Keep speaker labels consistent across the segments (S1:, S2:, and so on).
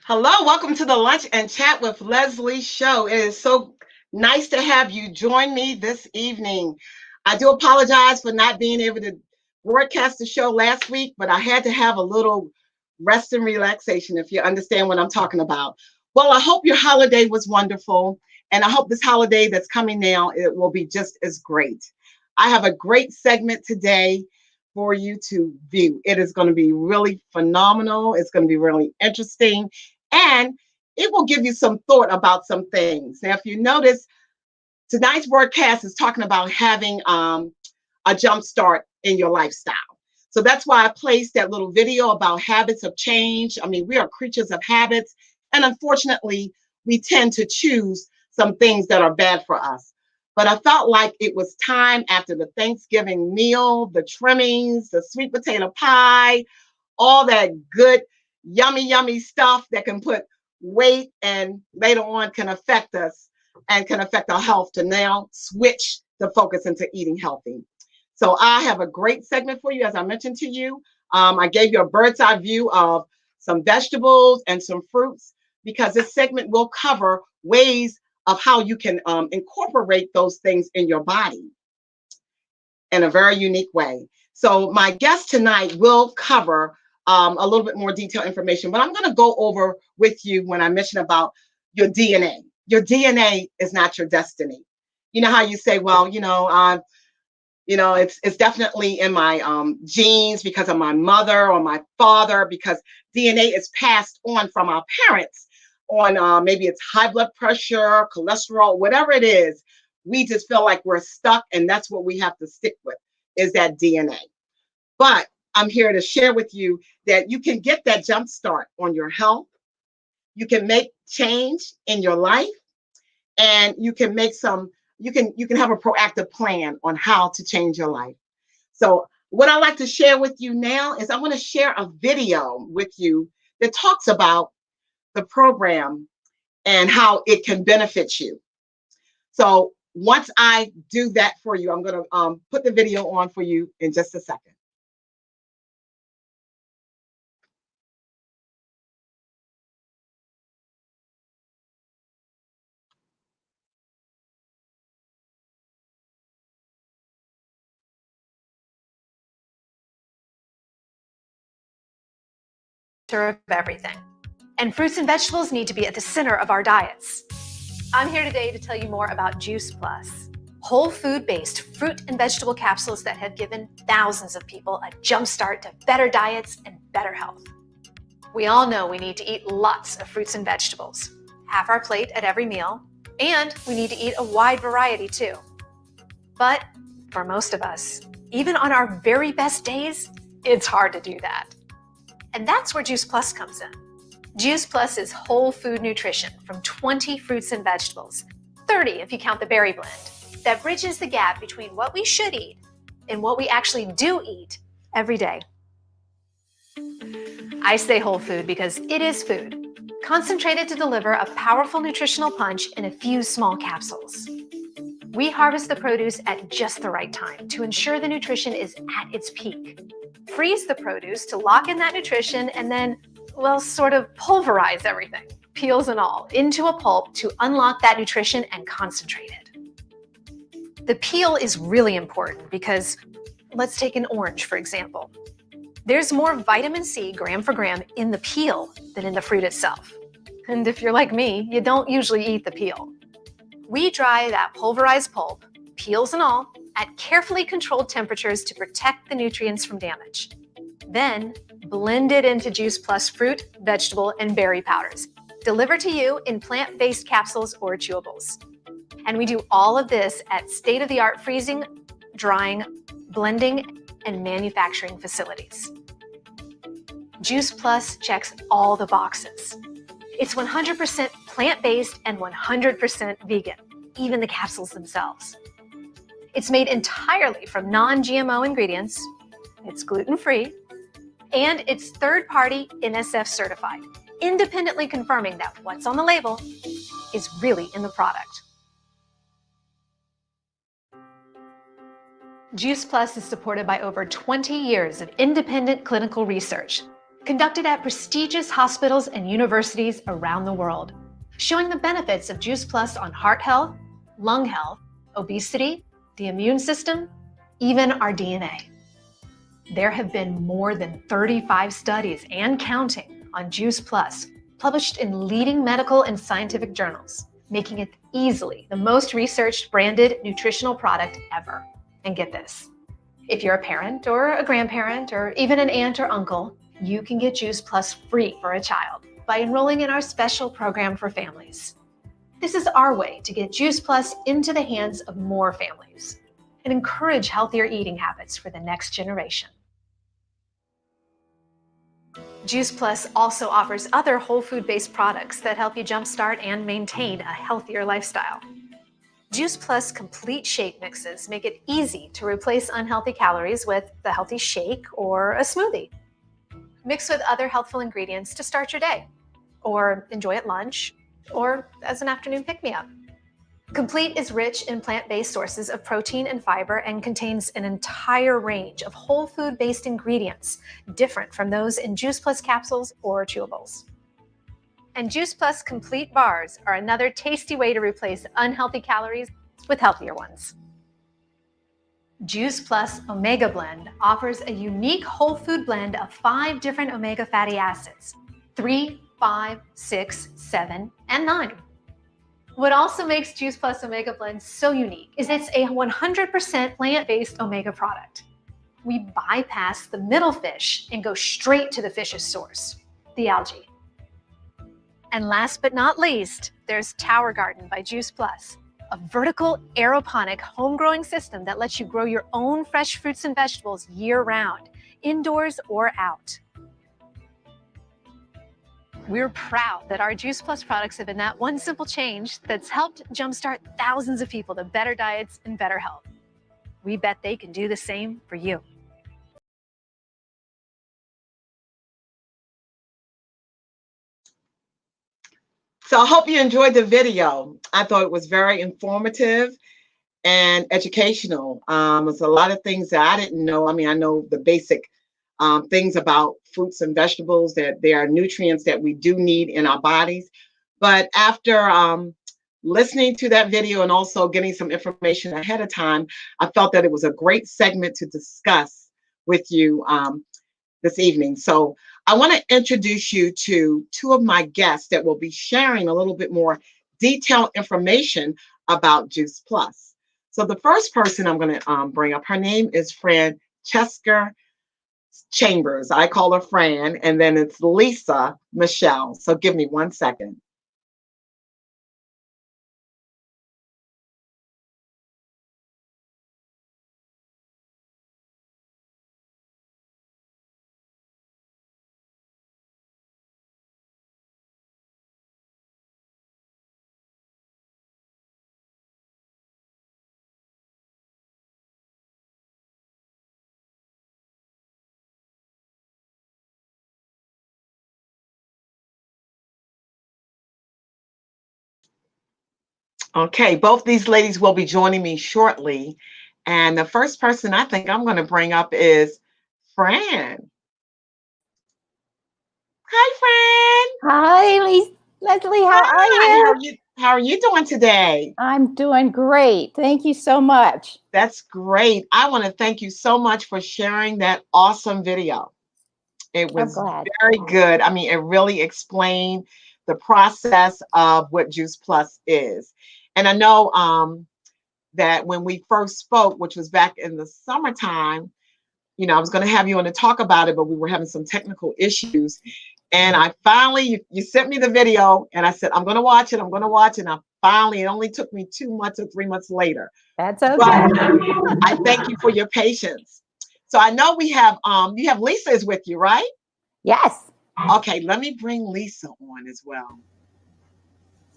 S1: Hello, welcome to the Lunch and Chat with Leslie show. It is so nice to have you join me this evening. I do apologize for not being able to broadcast the show last week, but I had to have a little rest and relaxation, if you understand what I'm talking about. Well, I hope your holiday was wonderful, and I hope this holiday that's coming now, it will be just as great. I have a great segment today for you to view. It is going to be really phenomenal. It's going to be really interesting and it will give you some thought about some things. Now, if you notice, tonight's broadcast is talking about having a jump start in your lifestyle. So that's why I placed that little video about habits of change. I mean, we are creatures of habits, and unfortunately, we tend to choose some things that are bad for us. But I felt like it was time after the Thanksgiving meal, the trimmings, the sweet potato pie, all that good, yummy stuff that can put weight and later on can affect us and can affect our health to now switch the focus into eating healthy. So I have a great segment for you, as I mentioned to you. I gave you a bird's eye view of some vegetables and some fruits because this segment will cover ways of how you can incorporate those things in your body in a very unique way. So my guest tonight will cover a little bit more detailed information, but I'm going to go over with you when I mention about your DNA. Your DNA is not your destiny. You know how you say, well, it's definitely in my genes because of my mother or my father, because DNA is passed on from our parents on maybe it's high blood pressure, cholesterol, whatever it is. We just feel like we're stuck, and that's what we have to stick with is that DNA. But I'm here to share with you that you can get that jump start on your health. You can make change in your life, and you can make some. You can have a proactive plan on how to change your life. So what I like to share with you now is I want to share a video with you that talks about the program and how it can benefit you. So once I do that for you, I'm going to put the video on for you in just a second.
S2: Of everything. And fruits and vegetables need to be at the center of our diets. I'm here today to tell you more about Juice Plus, whole food-based fruit and vegetable capsules that have given thousands of people a jumpstart to better diets and better health. We all know we need to eat lots of fruits and vegetables, half our plate at every meal, and we need to eat a wide variety too. But for most of us, even on our very best days, it's hard to do that. And that's where Juice Plus comes in. Juice Plus is whole food nutrition from 20 fruits and vegetables, 30 if you count the berry blend, that bridges the gap between what we should eat and what we actually do eat every day. I say whole food because it is food, concentrated to deliver a powerful nutritional punch in a few small capsules. We harvest the produce at just the right time to ensure the nutrition is at its peak. Freeze the produce to lock in that nutrition and then, well, sort of pulverize everything, peels and all, into a pulp to unlock that nutrition and concentrate it. The peel is really important because, let's take an orange, for example. There's more vitamin C gram for gram in the peel than in the fruit itself. And if you're like me, you don't usually eat the peel. We dry that pulverized pulp, peels and all, at carefully controlled temperatures to protect the nutrients from damage. Then, blend it into Juice Plus fruit, vegetable, and berry powders, delivered to you in plant-based capsules or chewables. And we do all of this at state-of-the-art freezing, drying, blending, and manufacturing facilities. Juice Plus checks all the boxes. It's 100% plant-based and 100% vegan, even the capsules themselves. It's made entirely from non-GMO ingredients, it's gluten-free, and it's third-party NSF certified, independently confirming that what's on the label is really in the product. Juice Plus is supported by over 20 years of independent clinical research conducted at prestigious hospitals and universities around the world, showing the benefits of Juice Plus on heart health, lung health, obesity, the immune system, even our DNA. There have been more than 35 studies and counting on Juice Plus, published in leading medical and scientific journals, making it easily the most researched branded nutritional product ever. And get this, if you're a parent or a grandparent or even an aunt or uncle, you can get Juice Plus free for a child by enrolling in our special program for families. This is our way to get Juice Plus into the hands of more families and encourage healthier eating habits for the next generation. Juice Plus also offers other whole food-based products that help you jumpstart and maintain a healthier lifestyle. Juice Plus complete shake mixes make it easy to replace unhealthy calories with the healthy shake or a smoothie. Mix with other healthful ingredients to start your day, or enjoy at lunch, or as an afternoon pick-me-up. Complete is rich in plant-based sources of protein and fiber and contains an entire range of whole food-based ingredients, different from those in Juice Plus capsules or chewables. And Juice Plus Complete bars are another tasty way to replace unhealthy calories with healthier ones. Juice Plus Omega Blend offers a unique whole food blend of 5 different omega fatty acids, 3, 5, 6, 7, and 9. What also makes Juice Plus Omega Blend so unique is it's a 100% plant-based omega product. We bypass the middle fish and go straight to the fish's source, the algae. And last but not least, there's Tower Garden by Juice Plus, a vertical aeroponic home-growing system that lets you grow your own fresh fruits and vegetables year-round, indoors or out. We're proud that our Juice Plus products have been that one simple change that's helped jumpstart thousands of people to better diets and better health. We bet they can do the same for you.
S1: So I hope you enjoyed the video. I thought it was very informative and educational. There's a lot of things that I didn't know. I mean, I know the basic things about fruits and vegetables, that they are nutrients that we do need in our bodies. But after listening to that video and also getting some information ahead of time, I felt that it was a great segment to discuss with you this evening. So I want to introduce you to 2 of my guests that will be sharing a little bit more detailed information about Juice Plus. So the first person I'm going to bring up, her name is Francesca Chambers. I call her Fran, and then it's Lisa Michelle. So give me 1 second. Okay, both these ladies will be joining me shortly. And the first person I think I'm going to bring up is Fran. Hi,
S3: Hi, Leslie.
S1: Fran.
S3: How are
S1: Hi,
S3: you?
S1: how are you doing today?
S3: I'm doing great. Thank you so much.
S1: That's great. I want to thank you so much for sharing that awesome video. It
S3: I'm
S1: was
S3: glad.
S1: very good. I mean, it really explained the process of what Juice Plus is. And I know that when we first spoke, which was back in the summertime, you know, I was going to have you on to talk about it, but we were having some technical issues. And I finally, you sent me the video, and I said, I'm going to watch it. I'm going to watch it. And I finally, it only took me 2 months or 3 months later.
S3: That's okay.
S1: But I thank you for your patience. So I know we have, you have Lisa is with you, right?
S3: Yes.
S1: Okay, let me bring Lisa on as well.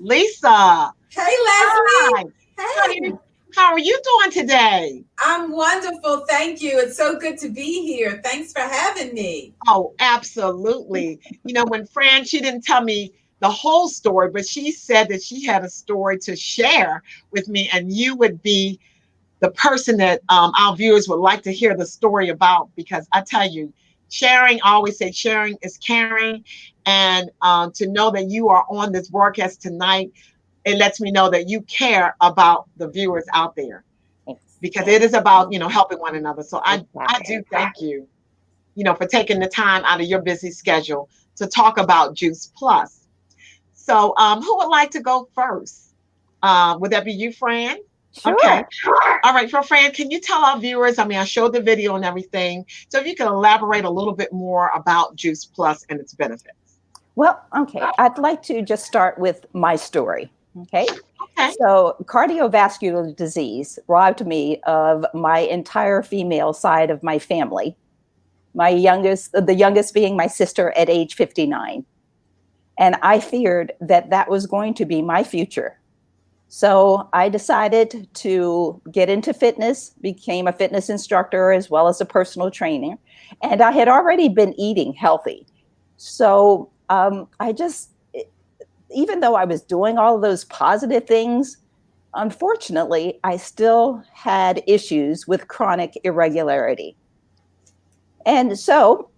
S1: Lisa.
S4: Hey, Leslie.
S1: Hi.
S4: Hey.
S1: How are you doing today?
S4: I'm wonderful. Thank you. It's so good to be here. Thanks for having me.
S1: Oh, absolutely. You know, when Fran, she didn't tell me the whole story, but she said that she had a story to share with me, and you would be the person that our viewers would like to hear the story about, because I tell you, sharing, I always say sharing is caring. And to know that you are on this broadcast tonight, it lets me know that you care about the viewers out there,
S3: Thanks.
S1: because it is about, helping one another. So I
S3: Exactly.
S1: do thank you, for taking the time out of your busy schedule to talk about Juice Plus. So who would like to go first? Would that be you, Fran? Okay.
S3: Sure.
S1: All right. For Fran, can you tell our viewers? I mean, I showed the video and everything. So if you can elaborate a little bit more about Juice Plus and its benefits.
S3: Well, okay. I'd like to just start with my story. Okay.
S1: Okay.
S3: So, cardiovascular disease robbed me of my entire female side of my family. The youngest being my sister at age 59. And I feared that that was going to be my future. So I decided to get into fitness, became a fitness instructor as well as a personal trainer. And I had already been eating healthy. So even though I was doing all of those positive things, unfortunately, I still had issues with chronic irregularity. And so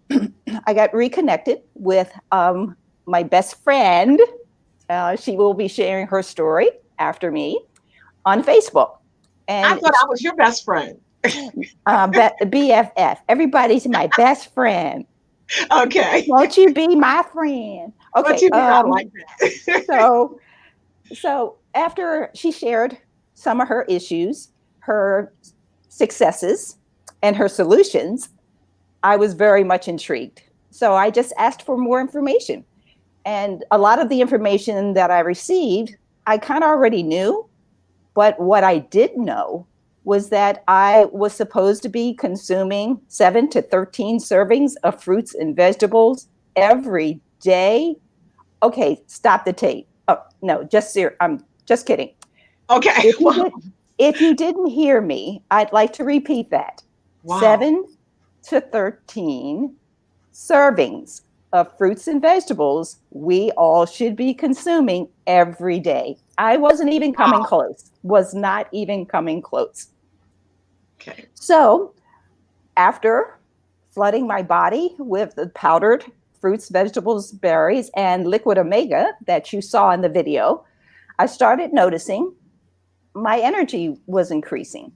S3: I got reconnected with my best friend. She will be sharing her story after me on Facebook. And
S1: I thought I was your best friend.
S3: BFF. Everybody's my best friend.
S1: Okay.
S3: Won't you be my friend? Okay.
S1: What you mean? I like that.
S3: So after she shared some of her issues, her successes, and her solutions, I was very much intrigued. So I just asked for more information. And a lot of the information that I received, I kind of already knew. But what I did know was that I was supposed to be consuming 7 to 13 servings of fruits and vegetables every day. Okay, stop the tape. Oh, no, I'm just kidding.
S1: Okay.
S3: If you didn't hear me, I'd like to repeat that.
S1: Wow.
S3: 7 to 13 servings of fruits and vegetables we all should be consuming every day. I wasn't even coming close. Was not even coming close.
S1: Okay.
S3: So after flooding my body with the powdered fruits, vegetables, berries, and liquid omega that you saw in the video, I started noticing my energy was increasing.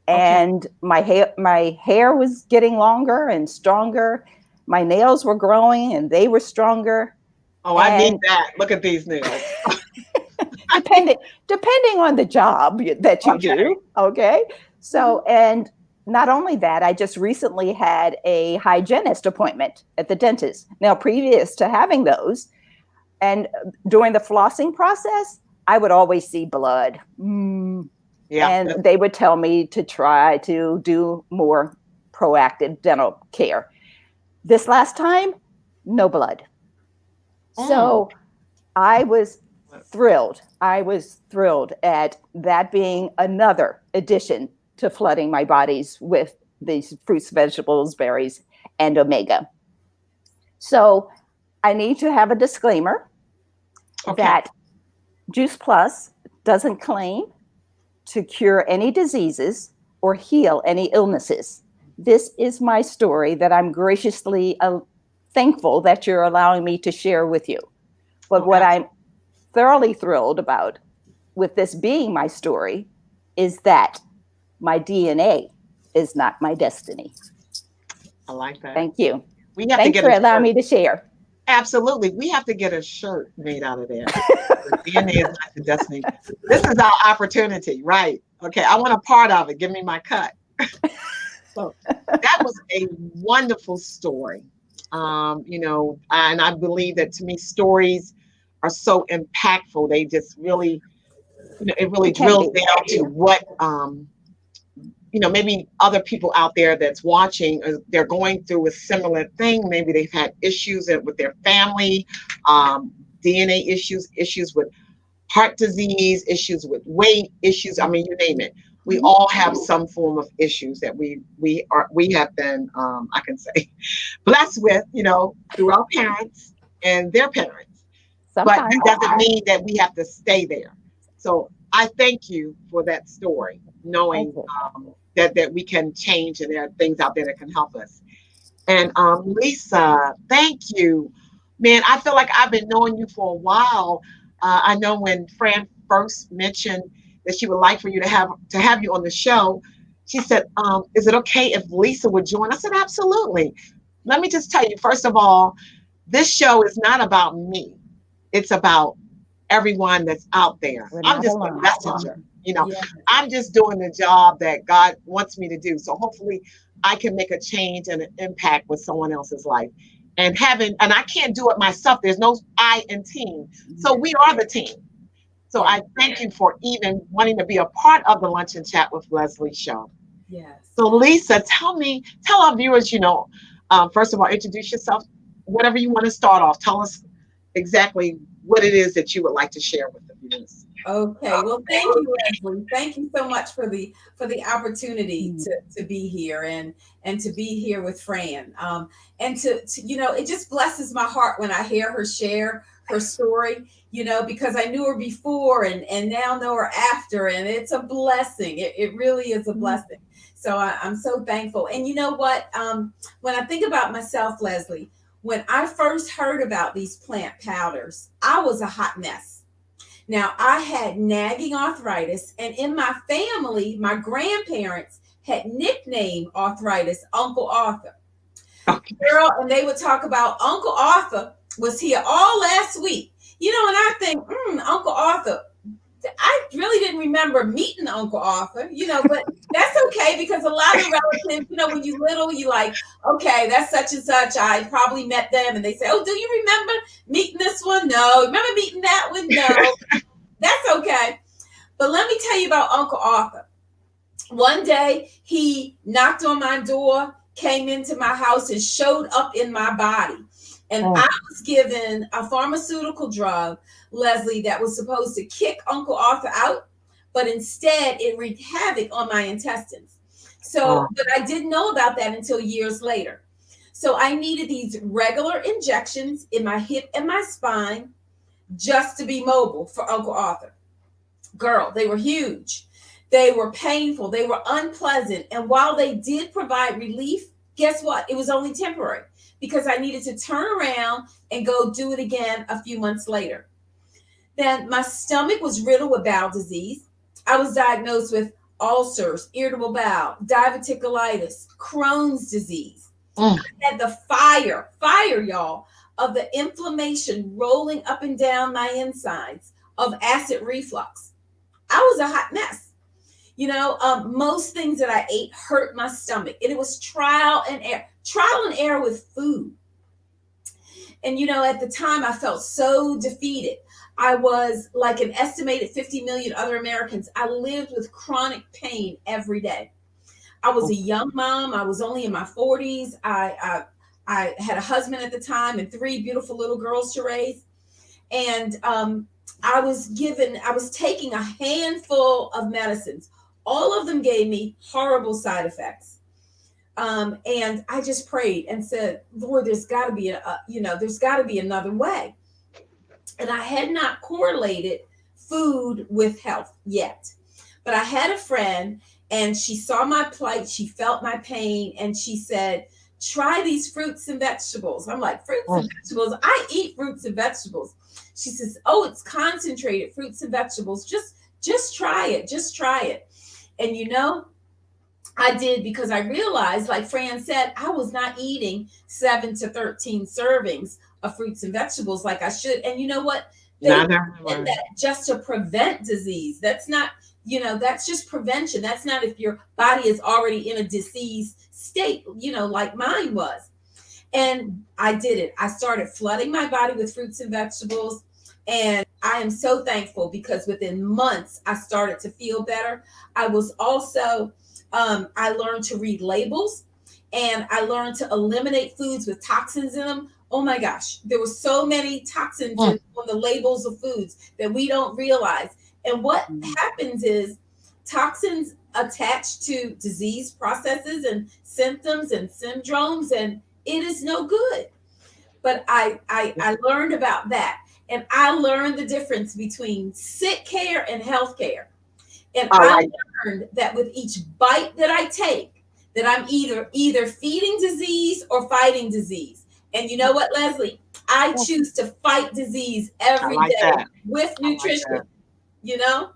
S3: And my hair was getting longer and stronger. My nails were growing and they were stronger.
S1: Oh, I need that. Look at these nails.
S3: Depending on the job that you do. Okay. So, and not only that, I just recently had a hygienist appointment at the dentist. Now, previous to having those and during the flossing process, I would always see blood. Yeah. And they would tell me to try to do more proactive dental care. This last time, no blood. So I was thrilled. I was thrilled at that being another addition to flooding my bodies with these fruits, vegetables, berries, and omega. So I need to have a disclaimer that Juice Plus doesn't claim to cure any diseases or heal any illnesses. This is my story that I'm graciously thankful that you're allowing me to share with you. But what I'm thoroughly thrilled about with this being my story is that my DNA is not my destiny.
S1: I like that.
S3: Thank you.
S1: Thanks
S3: for allowing me to share.
S1: Absolutely. We have to get a shirt made out of that. The DNA is not the destiny. This is our opportunity, right? Okay, I want a part of it. Give me my cut. So that was a wonderful story. And I believe that to me, stories are so impactful. They just really, it really drills down to what, maybe other people out there that's watching, they're going through a similar thing. Maybe they've had issues with their family, DNA issues with heart disease, issues with weight issues. I mean, you name it. We all have some form of issues that we have been, I can say, blessed with, through our parents and their parents.
S3: Sometimes.
S1: But that doesn't mean that we have to stay there. So I thank you for that story, knowing that we can change and there are things out there that can help us. And Lisa, thank you. Man, I feel like I've been knowing you for a while. I know when Fran first mentioned that she would like for you to have you on the show, she said, "Is it okay if Lisa would join?" I said, "Absolutely." Let me just tell you, first of all, this show is not about me. It's about everyone that's out there.
S3: We're
S1: I'm
S3: not
S1: just a
S3: alone.
S1: messenger.
S4: Yeah.
S1: I'm just doing the job that God wants me to do. So hopefully I can make a change and an impact with someone else's life. And I can't do it myself. There's no I in team. So we are the team. So
S4: Yeah.
S1: I thank you for even wanting to be a part of the Lunch and Chat with Leslie show.
S4: Yes.
S1: So Lisa, tell our viewers, first of all, introduce yourself, whatever you want to start off. Tell us exactly what it is that you would like to share with the viewers.
S4: Okay. Well, thank you, Leslie. Thank you so much for the opportunity
S3: Mm.
S4: to be here and to be here with Fran. And it just blesses my heart when I hear her share her story. Because I knew her before and now know her after, and it's a blessing. It really is a blessing. So I'm so thankful. And you know what? When I think about myself, Leslie, when I first heard about these plant powders, I was a hot mess. Now, I had nagging arthritis, and in my family, my grandparents had nicknamed arthritis Uncle Arthur.
S1: Okay.
S4: Girl, and they would talk about Uncle Arthur was here all last week. And I think, Uncle Arthur, I really didn't remember meeting Uncle Arthur, but that's okay because a lot of relatives, when you little, you like, okay, that's such and such. I probably met them and they say, oh, do you remember meeting this one? No. Remember meeting that one? No. That's okay. But let me tell you about Uncle Arthur. One day he knocked on my door, came into my house, and showed up in my body. And I was given a pharmaceutical drug, Leslie, that was supposed to kick Uncle Arthur out, but instead it wreaked havoc on my intestines. So, but I didn't know about that until years later. So I needed these regular injections in my hip and my spine just to be mobile for Uncle Arthur. Girl, they were huge. They were painful. They were unpleasant. And while they did provide relief, guess what? It was only temporary because I needed to turn around and go do it again a few months later. Then my stomach was riddled with bowel disease. I was diagnosed with ulcers, irritable bowel, diverticulitis, Crohn's disease. I had the fire, y'all, of the inflammation rolling up and down my insides of acid reflux. I was a hot mess. Most things that I ate hurt my stomach, and it was trial and error with food. And at the time I felt so defeated. I was like an estimated 50 million other Americans. I lived with chronic pain every day. I was a young mom. I was only in my 40s. I had a husband at the time and 3 beautiful little girls to raise. And I was taking a handful of medicines. All of them gave me horrible side effects. And I just prayed and said, Lord, there's got to be another way. And I had not correlated food with health yet. But I had a friend and she saw my plight. She felt my pain and she said, try these fruits and vegetables. I'm like, fruits and vegetables? I eat fruits and vegetables. She says, oh, it's concentrated fruits and vegetables. Just try it. Just try it. And I did because I realized, like Fran said, I was not eating 7 to 13 servings of fruits and vegetables like I should. And you know what? They did that just to prevent disease. That's not, that's just prevention. That's not if your body is already in a disease state, like mine was. And I did it. I started flooding my body with fruits and vegetables. And I am so thankful because within months, I started to feel better. I was also, I learned to read labels and I learned to eliminate foods with toxins in them. Oh my gosh, there were so many toxins on the labels of foods that we don't realize. And what happens is toxins attach to disease processes and symptoms and syndromes, and it is no good. But I learned about that. And I learned the difference between sick care and health care. And I learned that with each bite that I take, that I'm either feeding disease or fighting disease. And you know what, Leslie? I choose to fight disease every day with nutrition, you know?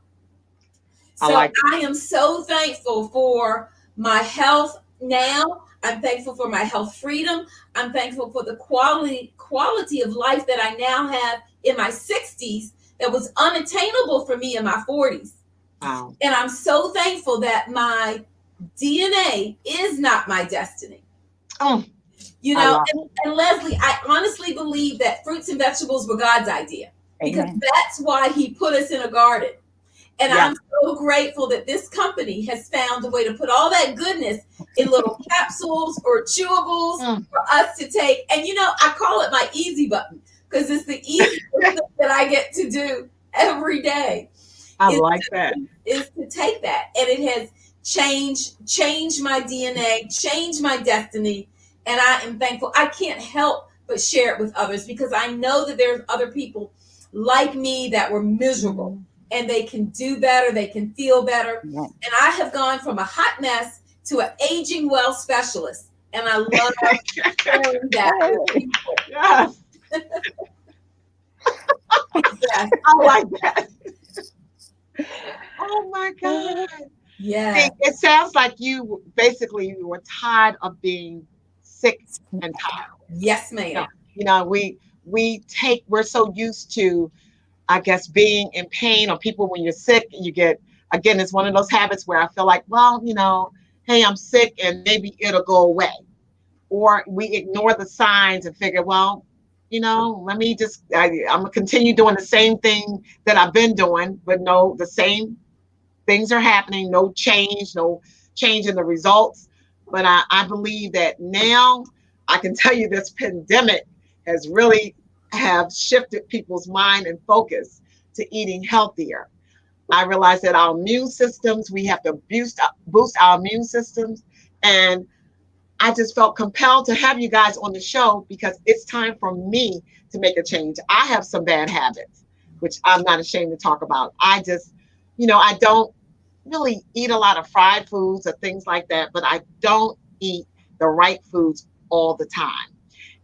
S4: So I am so thankful for my health now. I'm thankful for my health freedom. I'm thankful for the quality of life that I now have in my 60s that was unattainable for me in my 40s.
S1: Wow.
S4: And I'm so thankful that my DNA is not my destiny.
S1: Oh,
S4: you know, and Leslie, I honestly believe that fruits and vegetables were God's idea, because that's why he put us in a garden. And I'm so grateful that this company has found a way to put all that goodness in little capsules or chewables for us to take. And, you know, I call it my easy button, because it's the easiest thing that I get to do every day.
S1: I like that.
S4: Is to take that. And it has changed my DNA, changed my destiny. And I am thankful. I can't help but share it with others, because I know that there's other people like me that were miserable. And they can do better. They can feel better. Yeah. And I have gone from a hot mess to an aging well specialist. And I love sharing that with people.
S1: Yes. Yes. I like that. Oh my God.
S4: Yeah.
S1: See, it sounds like you were tired of being sick and tired.
S4: Yes, ma'am.
S1: You know, we're so used to, I guess, being in pain, or people, when you're sick, you get, again, it's one of those habits where I feel like, well, you know, hey, I'm sick and maybe it'll go away. Or we ignore the signs and figure, well, you know, let me just, I'm going to continue doing the same thing that I've been doing, but no, the same things are happening, no change in the results. But I believe that now I can tell you this pandemic has really have shifted people's mind and focus to eating healthier. I realize that our immune systems, we have to boost our immune systems. And I just felt compelled to have you guys on the show, because it's time for me to make a change. I have some bad habits, which I'm not ashamed to talk about. I just, you know, I don't really eat a lot of fried foods or things like that, but I don't eat the right foods all the time.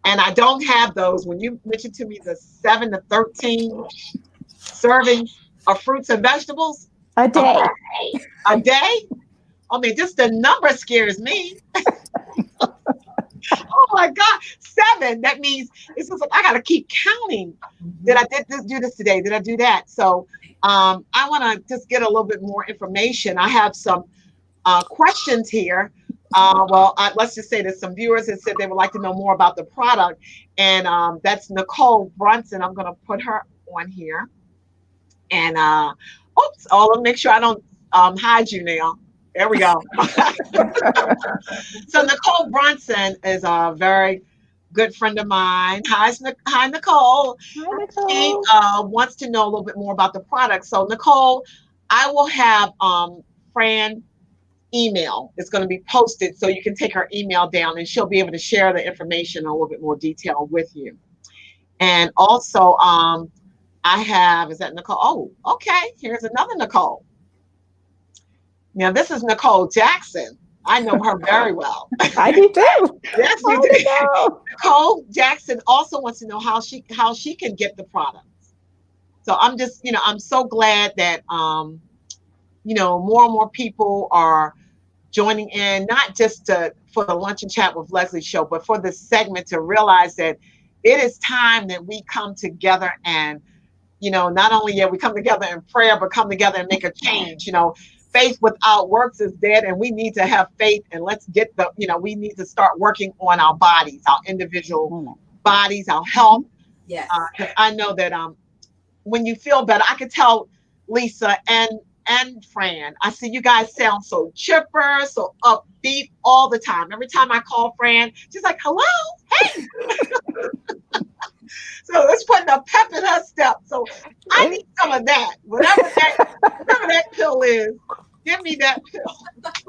S1: And I don't have those, when you mentioned to me the 7 to 13 servings of fruits and vegetables.
S3: A day.
S1: A day? I mean, just the number scares me. Oh my God, 7. That means it's just like, I got to keep counting. Did I do this today? Did I do that? So I want to just get a little bit more information. I have some questions here. Let's just say there's some viewers that said they would like to know more about the product. And that's Nicole Brunson. I'm going to put her on here. And let me make sure I don't hide you now. There we go. So Nicole Brunson is a very good friend of mine. Hi, Nicole.
S3: Hi, Nicole.
S1: She wants to know a little bit more about the product. So Nicole, I will have Fran email. It's going to be posted, so you can take her email down, and she'll be able to share the information in a little bit more detail with you. And also, is that Nicole? Oh, okay. Here's another Nicole. Now, this is Nicole Jackson. I know her very well.
S3: I do too.
S1: Yes, you do. Nicole Jackson also wants to know how she can get the products. So I'm just, I'm so glad that, more and more people are joining in, not just for the Lunch and Chat with Leslie show, but for this segment, to realize that it is time that we come together and, not only we come together in prayer, but come together and make a change. Faith without works is dead, and we need to have faith, and let's get we need to start working on our bodies, our individual bodies, our health.
S4: Yes.
S1: I know that when you feel better, I could tell Lisa and Fran, I see you guys sound so chipper, so upbeat all the time. Every time I call Fran, she's like, hello, hey. So it's putting a pep in her step. So I need some of that. Whatever that pill is, give me that pill.
S4: That's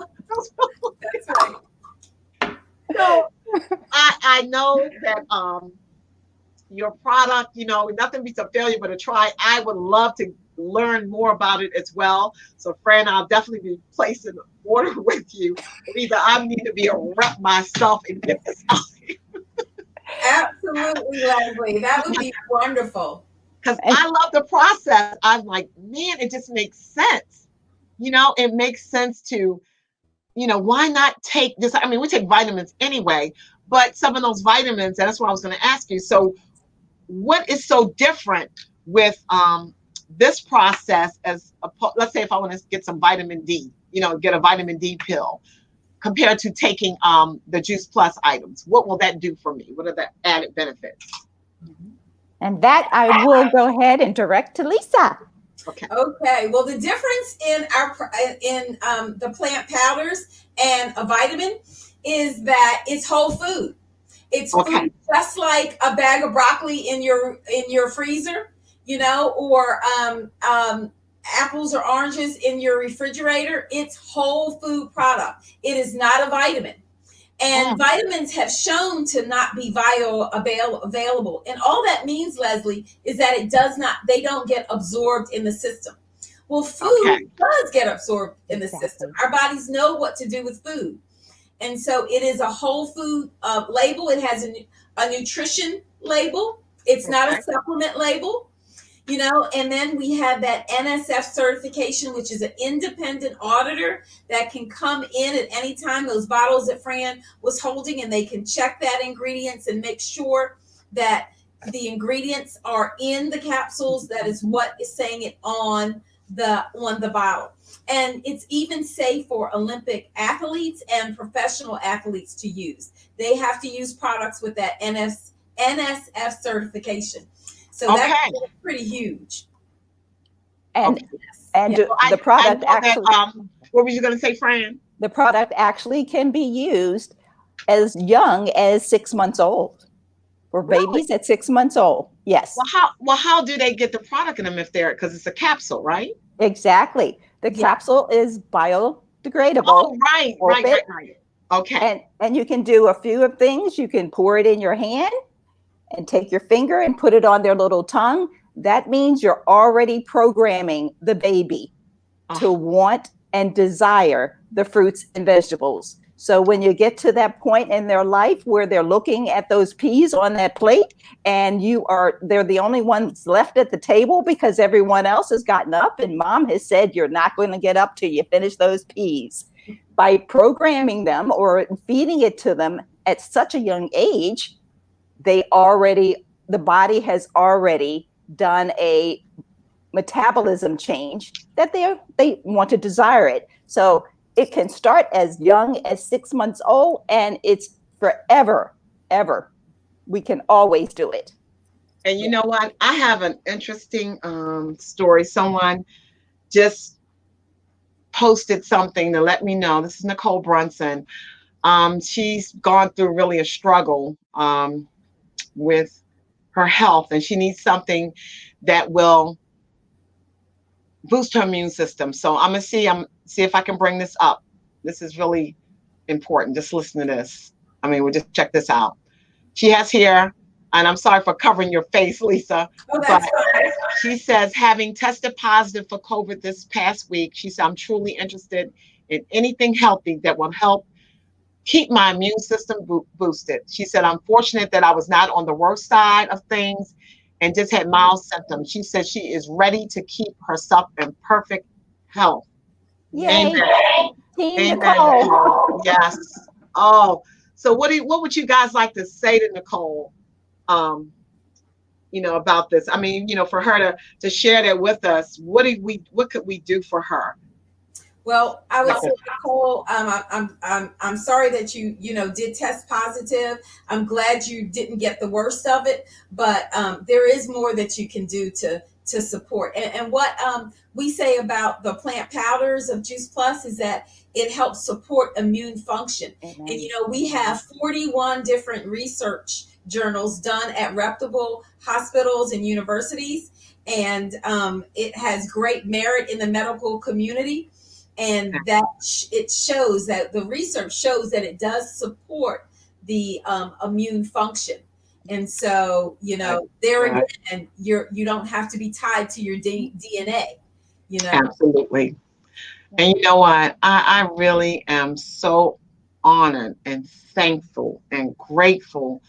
S4: right.
S1: So I know that your product, nothing beats a failure but a try. I would love to learn more about it as well. So, Fran, I'll definitely be placing an order with you. Either I need to be a rep myself and get this out
S4: Absolutely, Leslie. That would be wonderful.
S1: because
S3: And
S1: I love the process. I'm like, man, it just makes sense. It makes sense to, why not take this? I mean, we take vitamins anyway, but some of those vitamins, and that's what I was going to ask you. So, what is so different with this process let's say if I want to get some vitamin D, get a vitamin D pill compared to taking the Juice Plus items? What will that do for me? What are the added benefits?
S3: and that I will go ahead and direct to Lisa.
S1: Okay.
S4: Okay. Well, the difference in the plant powders and a vitamin is that it's whole food. It's
S1: Okay.
S4: food just like a bag of broccoli in your freezer, or apples or oranges in your refrigerator. It's whole food product. It is not a vitamin. And vitamins have shown to not be available. And all that means, Leslie, is that they don't get absorbed in the system. Well, food does get absorbed in the system. Our bodies know what to do with food. And so it is a whole food label. It has a nutrition label. It's not a supplement label. And then we have that NSF certification, which is an independent auditor that can come in at any time. Those bottles that Fran was holding, and they can check that ingredients and make sure that the ingredients are in the capsules. That is what is saying it on the bottle. And it's even safe for Olympic athletes and professional athletes to use. They have to use products with that NSF certification. So that's pretty huge.
S3: And the product actually.
S1: What were you going to say, Fran?
S3: The product actually can be used as young as 6 months old for babies at 6 months old. Yes.
S1: How do they get the product in them because it's a capsule, right?
S3: Exactly. The capsule is biodegradable.
S1: Oh, right. Okay.
S3: And you can do a few of things. You can pour it in your hand and take your finger and put it on their little tongue. That means you're already programming the baby to want and desire the fruits and vegetables. So when you get to that point in their life where they're looking at those peas on that plate and they're the only ones left at the table because everyone else has gotten up and mom has said, you're not going to get up till you finish those peas. By programming them or feeding it to them at such a young age, the body has already done a metabolism change that they want to desire it. So it can start as young as 6 months old, and it's forever, ever. We can always do it.
S1: And you know what? I have an interesting story. Someone just posted something to let me know. This is Nicole Brunson. She's gone through really a struggle with her health, and she needs something that will boost her immune system. So I'm gonna see if I can bring this up. This is really important. Just listen to this. We'll just check this out. She has here, and I'm sorry for covering your face, Lisa, but she says, having tested positive for COVID this past week, she said, I'm truly interested in anything healthy that will help keep my immune system boosted. She said, I'm fortunate that I was not on the worst side of things and just had mild symptoms. She said she is ready to keep herself in perfect health.
S3: Yay.
S1: Amen.
S3: Team Nicole.
S1: Yes. Oh, so what would you guys like to say to Nicole, about this? For her to share that with us, what could we do for her?
S4: Well, I would say, Nicole, I'm sorry that you did test positive. I'm glad you didn't get the worst of it, but there is more that you can do to support. And what we say about the plant powders of Juice Plus is that it helps support immune function. Mm-hmm. And we have 41 different research journals done at reputable hospitals and universities, and it has great merit in the medical community. And that it shows that the research shows that it does support the immune function. And so, there again, you don't have to be tied to your DNA,
S1: Absolutely. And you know what? I really am so honored and thankful and grateful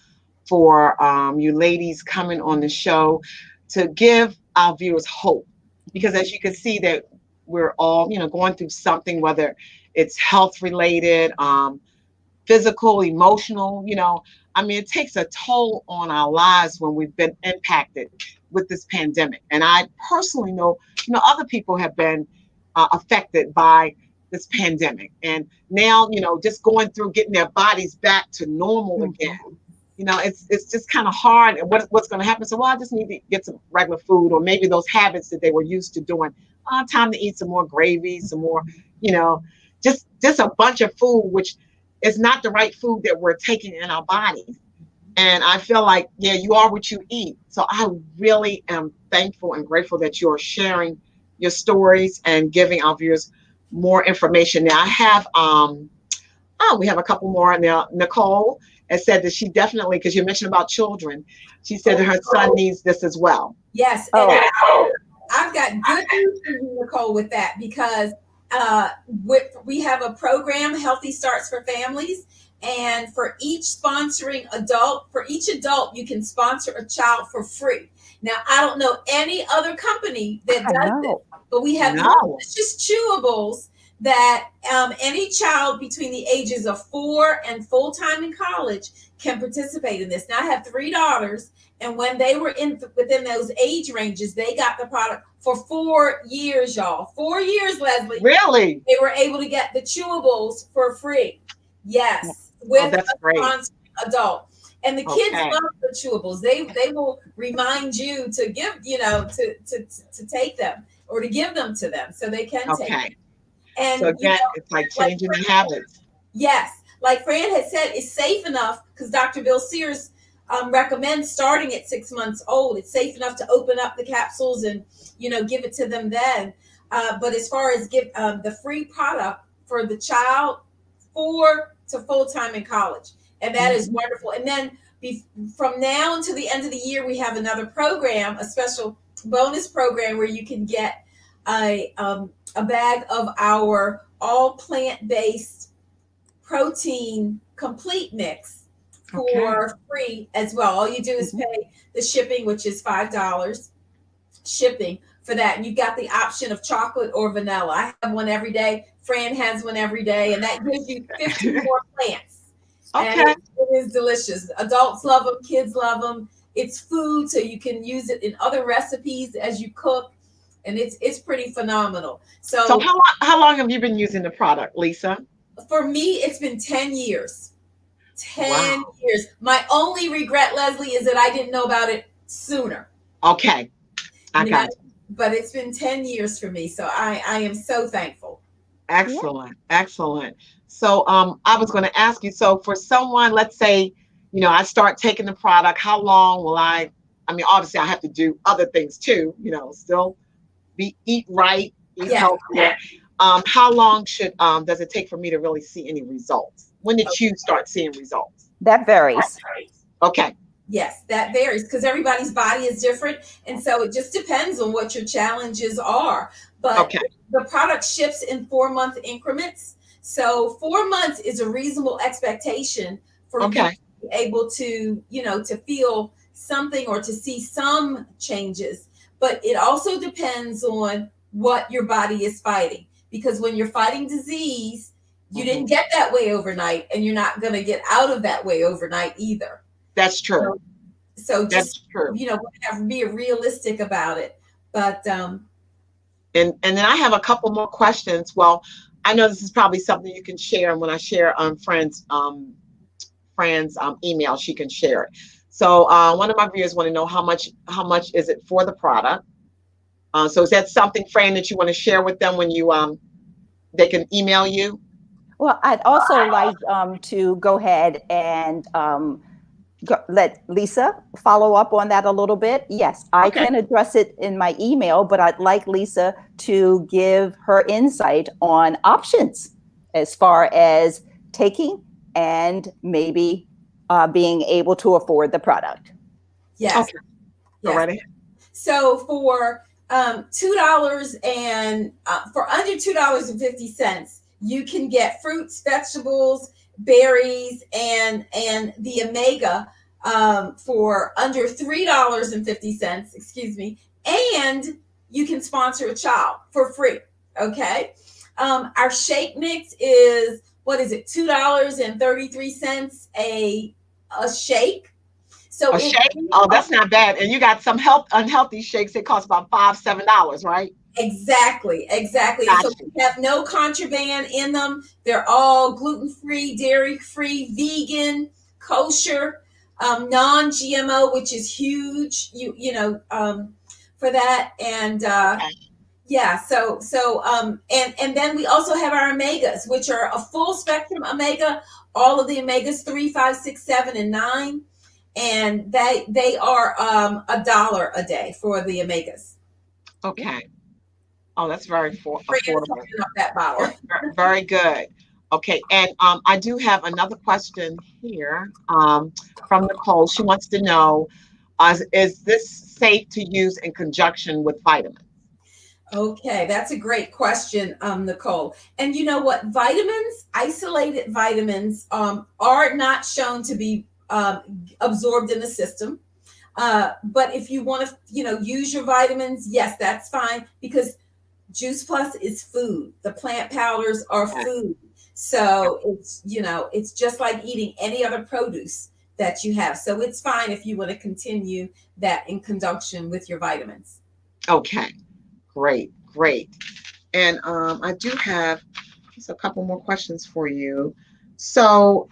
S1: for you ladies coming on the show to give our viewers hope. Because as you can see that we're all, going through something, whether it's health related, physical, emotional, it takes a toll on our lives when we've been impacted with this pandemic. And I personally know, other people have been affected by this pandemic. And now, just going through getting their bodies back to normal again. It's just kind of hard. And what's going to happen? So, well, I just need to get some regular food, or maybe those habits that they were used to doing. Time to eat some more gravy, some more, just a bunch of food, which is not the right food that we're taking in our bodies. And I feel like, yeah, you are what you eat. So I really am thankful and grateful that you're sharing your stories and giving our viewers more information. Now I have, we have a couple more now. Nicole has said that she definitely, because you mentioned about children, she said that her son needs this as well.
S4: Yes. And I've got good news for you, Nicole, with that, because we have a program, Healthy Starts for Families. And for each adult, you can sponsor a child for free. Now, I don't know any other company that does it, but we have delicious chewables that any child between the ages of 4 and full-time in college can participate in this. Now, I have 3 daughters, and when they were within those age ranges, they got the product for 4 years, y'all. 4 years, Leslie.
S1: Really?
S4: They were able to get the chewables for free. Yes. With a sponsored adult. And the kids love the chewables. They will remind you to give, to take them or to give them to them so they can take them. And
S1: so again, it's like changing the habits.
S4: Yes. Like Fran had said, it's safe enough because Dr. Bill Sears recommends starting at 6 months old. It's safe enough to open up the capsules and, give it to them then. But as far as give the free product for the child 4 to full-time in college. And that is wonderful. And then from now until the end of the year, we have another program, a special bonus program where you can get a bag of our all plant-based protein complete mix for free as well. All you do is pay the shipping, which is $5 shipping for that. And you've got the option of chocolate or vanilla. I have one every day. Fran has one every day, and that gives you 50 more plants. And it is delicious. Adults love them. Kids love them. It's food, so you can use it in other recipes as you cook, and it's pretty phenomenal. So
S1: how long have you been using the product, Lisa?
S4: For me, it's been 10 years. 10 years. My only regret, Leslie, is that I didn't know about it sooner.
S1: Okay. I got it.
S4: But it's been 10 years for me, so I am so thankful.
S1: Excellent. Excellent. So I was going to ask you, so for someone, let's say, I start taking the product, how long will obviously I have to do other things too, still eat right, eat healthy. How long does it take for me to really see any results? When did you start seeing results?
S3: That varies.
S1: Okay.
S4: Yes, that varies because everybody's body is different. And so it just depends on what your challenges are. But the product ships in 4-month increments. So 4 months is a reasonable expectation for you to be able to, to feel something or to see some changes. But it also depends on what your body is fighting. Because when you're fighting disease, you didn't get that way overnight, and you're not going to get out of that way overnight either.
S1: That's true.
S4: So just, be realistic about it. But and
S1: then I have a couple more questions. Well, I know this is probably something you can share, and when I share on Fran's email, she can share it. So one of my viewers want to know how much is it for the product. So is that something, Fran, that you want to share with them when you they can email you?
S3: Well, I'd also like to go ahead and let Lisa follow up on that a little bit. Yes, I can address it in my email, but I'd like Lisa to give her insight on options as far as taking and maybe being able to afford the product.
S4: Yes.
S1: Okay.
S4: Yes.
S1: Already.
S4: So for $2 and for under $2.50, you can get fruits, vegetables, berries, and the omega for under $3.50. Excuse me, and you can sponsor a child for free. Okay, our shake mix is, what is it? $2.33 a shake. So
S1: A shake? Oh, that's not bad. And you got some unhealthy shakes. It costs about $5-7, right?
S4: Exactly.
S1: Gotcha.
S4: So we have no contraband in them. They're all gluten-free, dairy-free, vegan, kosher, non-GMO, which is huge. For that. And
S1: Okay.
S4: yeah, and then we also have our omegas, which are a full spectrum omega. All of the omegas 3, 5, 6, 7, and 9, and they are $1 a day for the omegas.
S1: Okay. Oh, that's very affordable.
S4: Up that bottle.
S1: Very good. Okay, and I do have another question here from Nicole. She wants to know, is this safe to use in conjunction with vitamins?
S4: Okay, that's a great question, Nicole. And you know what? Vitamins, isolated vitamins, are not shown to be absorbed in the system. But if you want to, use your vitamins, yes, that's fine, because Juice Plus is food. The plant powders are food. So it's just like eating any other produce that you have. So it's fine if you want to continue that in conjunction with your vitamins.
S1: Okay, great. And I do have just a couple more questions for you. So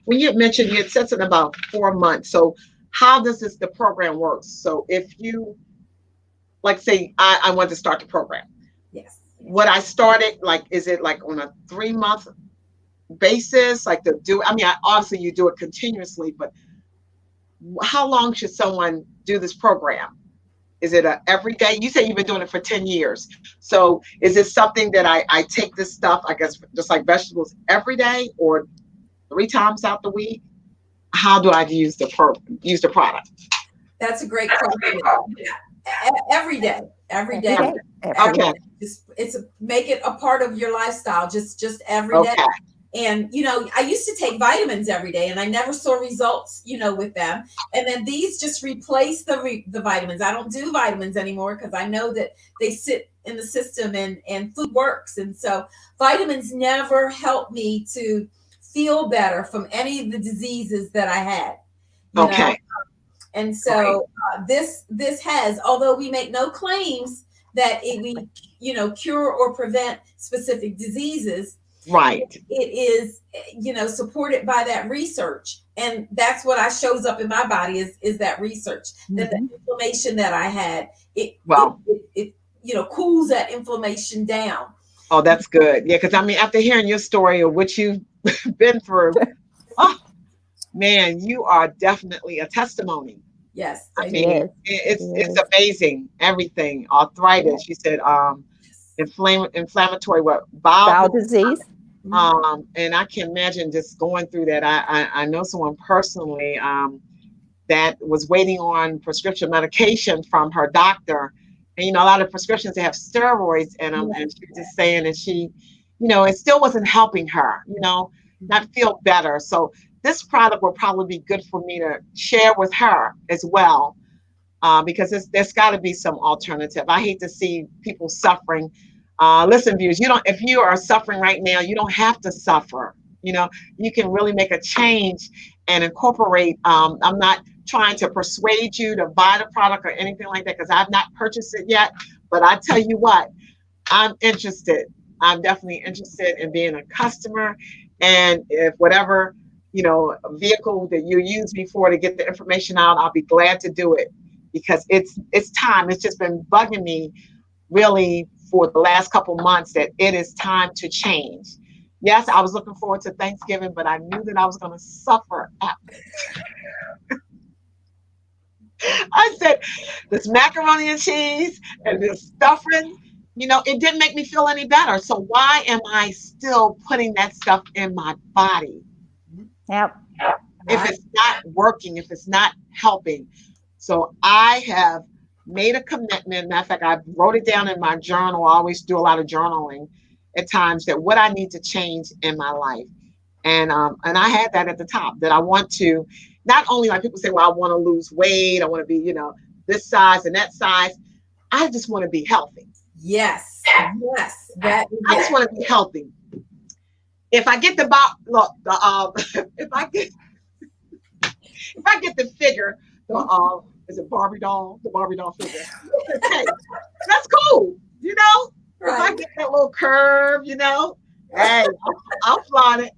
S1: when you had mentioned, you had said something about 4 months. So how does the program work? So if you, like, say I want to start the program.
S4: Yes.
S1: Would I start it, like, is it like on a 3-month basis? Like obviously you do it continuously, but how long should someone do this program? Is it a every day? You say you've been doing it for 10 years. So is it something that I take this stuff, I guess, just like vegetables, every day or 3 times out the week? How do I use the product?
S4: That's a great question. Every day.
S1: Okay.
S4: Just make it a part of your lifestyle. Just every day. And I used to take vitamins every day, and I never saw results, with them. And then these just replace the vitamins. I don't do vitamins anymore because I know that they sit in the system, and food works. And so vitamins never helped me to feel better from any of the diseases that I had. You know? And so this has, although we make no claims that we cure or prevent specific diseases,
S1: right,
S4: it is supported by that research, and that's what shows up in my body is that research. That the inflammation that I had, it cools that inflammation down.
S1: Oh, that's good. Yeah, because after hearing your story of what you've been through, oh man, you are definitely a testimony.
S4: Yes,
S1: it's amazing. Everything, arthritis. You said inflammatory bowel
S3: disease.
S1: And I can imagine just going through that. I know someone personally that was waiting on prescription medication from her doctor, and a lot of prescriptions, they have steroids in them, and she was just saying that she, it still wasn't helping her, not feel better. So this product will probably be good for me to share with her as well, because there's got to be some alternative. I hate to see people suffering. Listen, viewers, if you are suffering right now, you don't have to suffer. You can really make a change and incorporate. I'm not trying to persuade you to buy the product or anything like that, because I've not purchased it yet. But I tell you what, I'm interested. I'm definitely interested in being a customer. And if whatever, vehicle that you use me for to get the information out, I'll be glad to do it, because it's time. It's just been bugging me really for the last couple months that it is time to change. Yes, I was looking forward to Thanksgiving, but I knew that I was going to suffer after. I said, this macaroni and cheese and this stuffing, it didn't make me feel any better. So why am I still putting that stuff in my body?
S3: Yep.
S1: if it's not working, if it's not helping. So I have made a commitment. Matter of fact, I wrote it down in my journal. I always do a lot of journaling at times, that what I need to change in my life. And I had that at the top, that I want to, not only, like people say, well, I want to lose weight, I want to be, this size and that size. I just want to be healthy.
S4: Yes. Yes.
S1: I just want to be healthy. If I get the if I get the figure, is it Barbie doll? The Barbie doll figure. Okay, that's cool. If I get that little curve, hey, I'll flaunt it.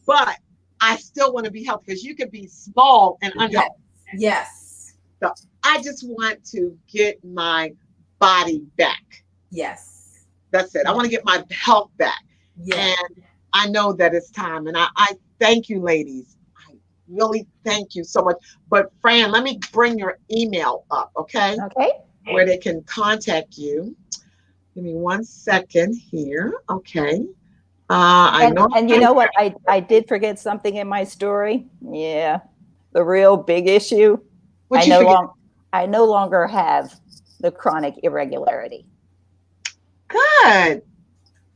S1: But I still want to be healthy, because you can be small and unhealthy.
S4: Yes.
S1: So I just want to get my body back.
S4: Yes.
S1: That's it. I want to get my health back.
S4: Yes.
S1: And I know that it's time. And I thank you, ladies. I really thank you so much. But Fran, let me bring your email up, okay?
S3: Okay.
S1: Where they can contact you. Give me 1 second here. Okay.
S3: And you know what? I did forget something in my story. Yeah. The real big issue. I no longer have the chronic irregularity.
S1: Good.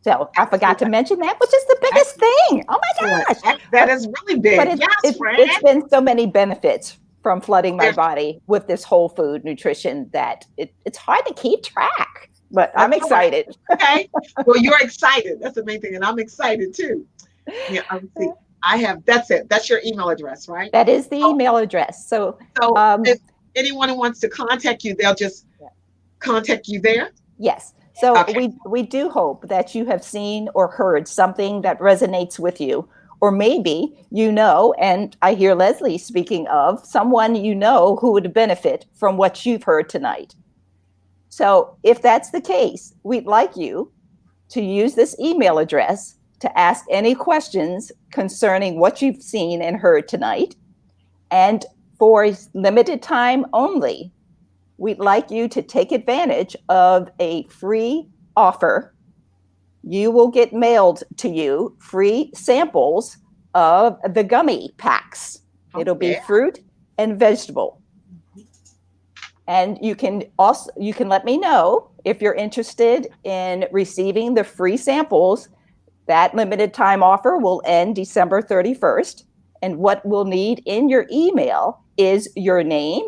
S3: So I forgot to mention that, which is the biggest thing. Oh my gosh.
S1: That is really big.
S3: But
S1: it's
S3: been so many benefits from flooding my body with this whole food nutrition that it's hard to keep track. But I'm excited.
S1: Okay. Well, you're excited. That's the main thing. And I'm excited too. Yeah. That's it. That's your email address, right?
S3: That is the email address. So
S1: if anyone who wants to contact you, they'll just contact you there?
S3: Yes. So we do hope that you have seen or heard something that resonates with you, or maybe and I hear Leslie speaking of someone who would benefit from what you've heard tonight. So if that's the case, we'd like you to use this email address to ask any questions concerning what you've seen and heard tonight. And for limited time only, we'd like you to take advantage of a free offer. You will get mailed to you free samples of the gummy packs. It'll be fruit and vegetable. And you can let me know if you're interested in receiving the free samples. That limited time offer will end December 31st. And what we'll need in your email is your name,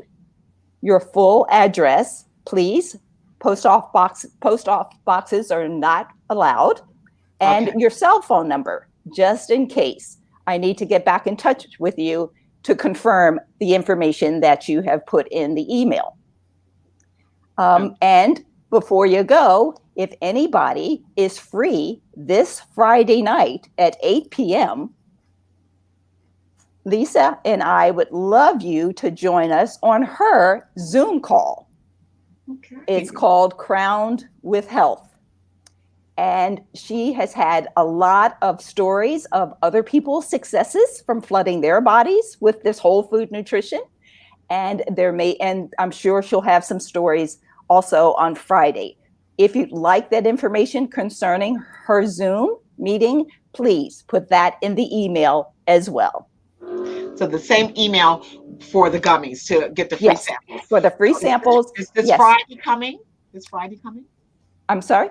S3: your full address, please. Post off boxes are not allowed, and your cell phone number, just in case I need to get back in touch with you to confirm the information that you have put in the email. And before you go, if anybody is free this Friday night at 8 p.m., Lisa and I would love you to join us on her Zoom call. Okay. It's called Crowned with Health. And she has had a lot of stories of other people's successes from flooding their bodies with this whole food nutrition. And I'm sure she'll have some stories also on Friday. If you'd like that information concerning her Zoom meeting, please put that in the email as well.
S1: So the same email for the gummies to get the free samples.
S3: For the free samples.
S1: Is this Friday coming?
S3: I'm sorry?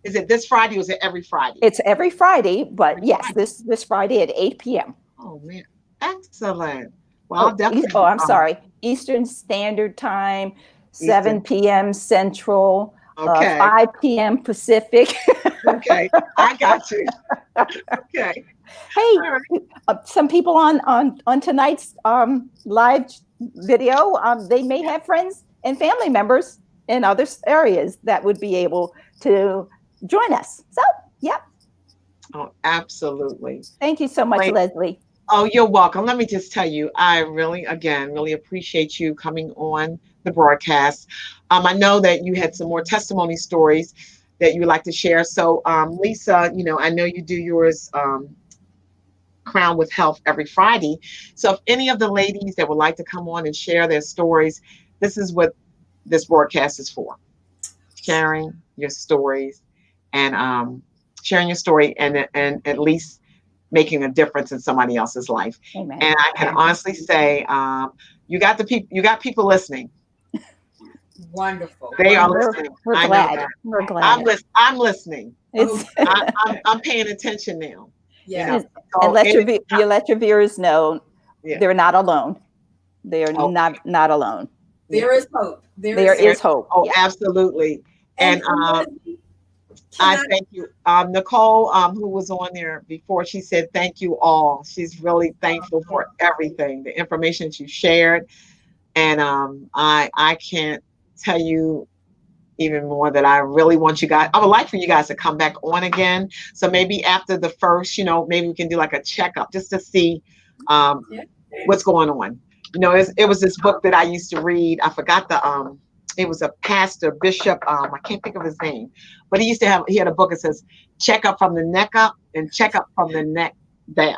S1: Is it this Friday or is it every Friday?
S3: It's every Friday, but this Friday at 8 p.m.
S1: Oh, man. Excellent. Well, definitely.
S3: I'm sorry. Eastern Standard Time, 7 p.m. Central, 5 p.m. Pacific.
S1: Okay. I got you. Okay.
S3: Hey, some people on tonight's live video, they may have friends and family members in other areas that would be able to join us. So, yep.
S1: Oh, absolutely.
S3: Thank you so much, Leslie.
S1: Oh, you're welcome. Let me just tell you, I really appreciate you coming on the broadcast. I know that you had some more testimony stories that you would like to share. So, Lisa, I know you do yours Crown with Health every Friday. So if any of the ladies that would like to come on and share their stories, this is what this broadcast is for. Sharing your stories and at least making a difference in somebody else's life.
S3: Amen.
S1: And I can honestly say, you got people listening.
S4: Wonderful.
S1: They are
S3: We're,
S1: listening.
S3: we're
S1: I know
S3: glad.
S1: that.
S3: We're glad.
S1: I'm listening.
S3: It's,
S1: I'm paying attention now.
S4: Yeah.
S3: and you let your viewers know they're not alone. They are not alone.
S4: There is hope.
S3: There is hope.
S1: Oh, absolutely. And I thank you. Nicole, who was on there before, she said, thank you all. She's really thankful for everything, the information you shared. And I can't tell you even more that I really want you guys. I would like for you guys to come back on again. So maybe after the first, maybe we can do like a checkup just to see what's going on. It was this book that I used to read. I forgot it was a pastor, bishop. I can't think of his name, but he had a book that says check up from the neck up and check up from the neck down.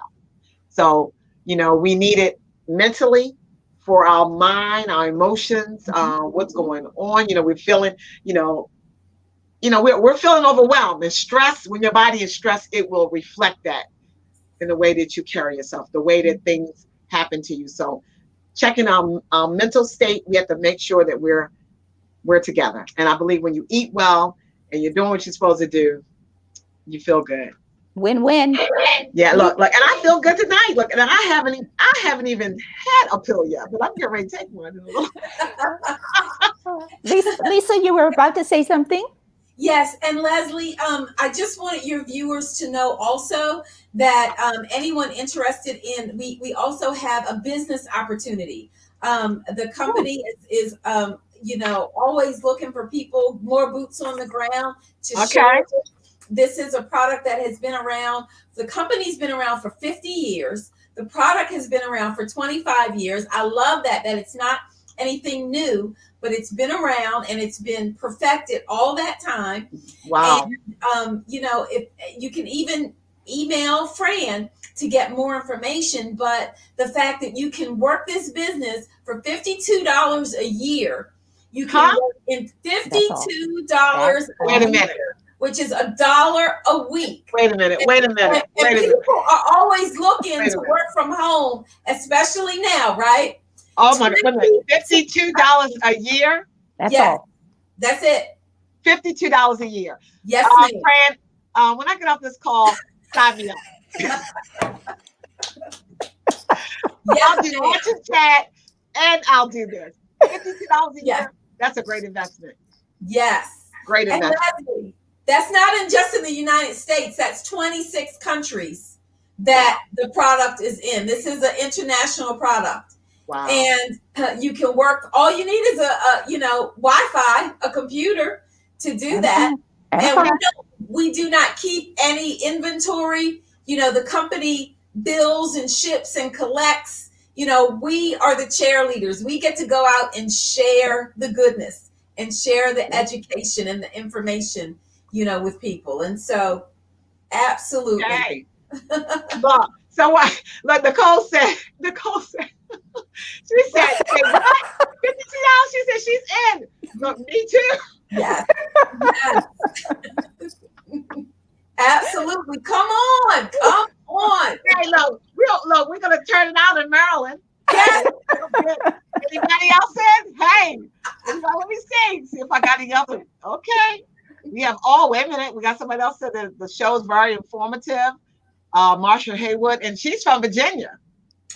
S1: So, we need it mentally, for our mind, our emotions, what's going on. We're feeling, we're feeling overwhelmed and stressed. When your body is stressed, it will reflect that in the way that you carry yourself, the way that things happen to you. So checking our mental state, we have to make sure that we're together. And I believe when you eat well and you're doing what you're supposed to do, you feel good.
S3: Win-win.
S1: Yeah, look, and I feel good tonight. Look, and I haven't even had a pill yet, but I'm getting ready to take one.
S3: Lisa, you were about to say something?
S4: Yes, and Leslie, I just wanted your viewers to know also that anyone interested in, we also have a business opportunity. The company is always looking for people, more boots on the ground to share. This is a product that has been around. The company's been around for 50 years. The product has been around for 25 years. I love that it's not anything new, but it's been around and it's been perfected all that time.
S1: Wow.
S4: And, if you can even email Fran to get more information, but the fact that you can work this business for $52 a year, you can work in $52
S1: Wait a minute.
S4: Which is $1 a week.
S1: Wait a minute.
S4: And people are always looking to work from home, especially now, right?
S1: Oh my goodness. $52 a year?
S3: That's all.
S4: That's it.
S1: $52 a year.
S4: Yes, ma'am.
S1: Fran, when I get off this call, sign me up. I'll do watch and chat, and I'll do this. $52 a year. That's a great investment.
S4: Yes.
S1: Great investment.
S4: And that's not just in the United States. That's 26 countries that the product is in. This is an international product.
S1: Wow.
S4: And you can work. All you need is a Wi-Fi, a computer to do that. And we do not keep any inventory. The company bills and ships and collects. We are the cheerleaders. We get to go out and share the goodness and share the education and the information, with people. And so, absolutely.
S1: Okay. Look, so what? Like Nicole said, she said, hey, what? $52? She said she's in. Look, me too.
S4: Yes. Absolutely. Come on.
S1: Hey, look, we're going to turn it out in Maryland. Yes. Anybody else in? Hey, let me see if I got any other. Okay. We have, wait a minute. We got somebody else said that the show is very informative. Marsha Haywood, and she's from Virginia.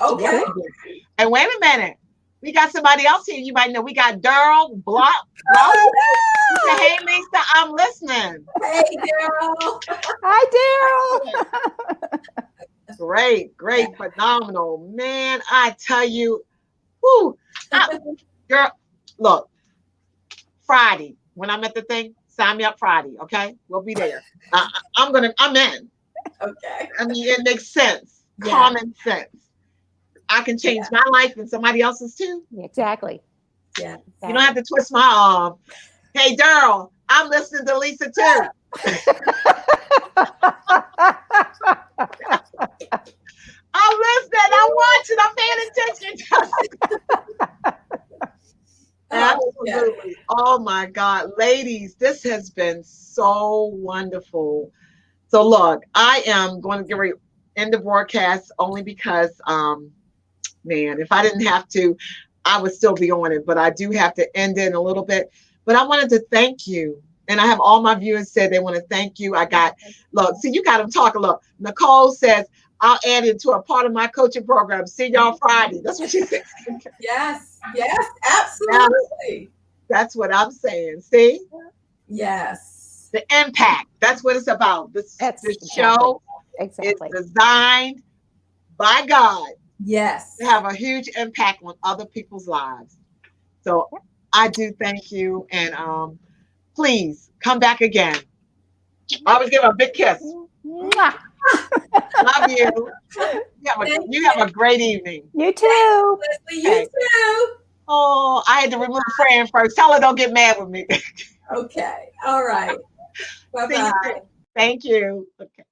S4: Okay.
S1: And wait a minute. We got somebody else here you might know. We got Daryl Block. Hey, Lisa, I'm listening.
S4: Hey, Daryl.
S3: Hi,
S1: Daryl. Great, phenomenal. Man, I tell you, girl, look, Friday, when I'm at the thing, sign me up Friday, okay? We'll be there. I'm in.
S4: Okay.
S1: I mean, it makes sense. Yeah. Common sense. I can change my life and somebody else's too.
S3: Exactly.
S4: Yeah.
S1: You don't have to twist my arm. Hey, Daryl, I'm listening to Lisa too. I'm listening. I'm watching. I'm paying attention. Absolutely. Oh my God. Ladies, this has been so wonderful. So look, I am going to get ready. end the broadcast only because, man, if I didn't have to, I would still be on it, but I do have to end it in a little bit. But I wanted to thank you. And I have all my viewers said they want to thank you. I got, look, see, you got them talking. Look, Nicole says, I'll add it to a part of my coaching program. See y'all Friday. That's what she said.
S4: Yes, yes, absolutely.
S1: That's what I'm saying. See?
S4: Yes.
S1: The impact. That's what it's about. This show is designed by God.
S4: Yes.
S1: To have a huge impact on other people's lives. So I do thank you. And please come back again. I always give a big kiss. Love you. You have a great evening.
S3: You too.
S4: Leslie, you too.
S1: Oh, I had to remove Fran first. Tell her don't get mad with me.
S4: Okay. All right. Bye-bye.
S1: Thank you. Okay.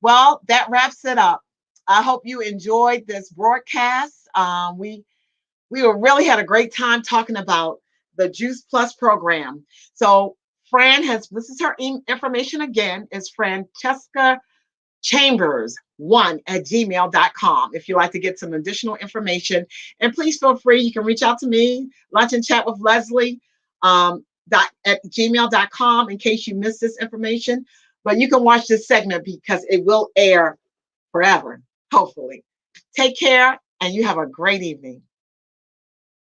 S1: Well, that wraps it up. I hope you enjoyed this broadcast. We really had a great time talking about the Juice Plus program. So Fran this is her information again, is Francesca Chambers 1@gmail.com if you'd like to get some additional information. And please feel free, you can reach out to me, lunch and chat with Leslie at gmail.com in case you missed this information. But you can watch this segment because it will air forever, hopefully. Take care and you have a great evening.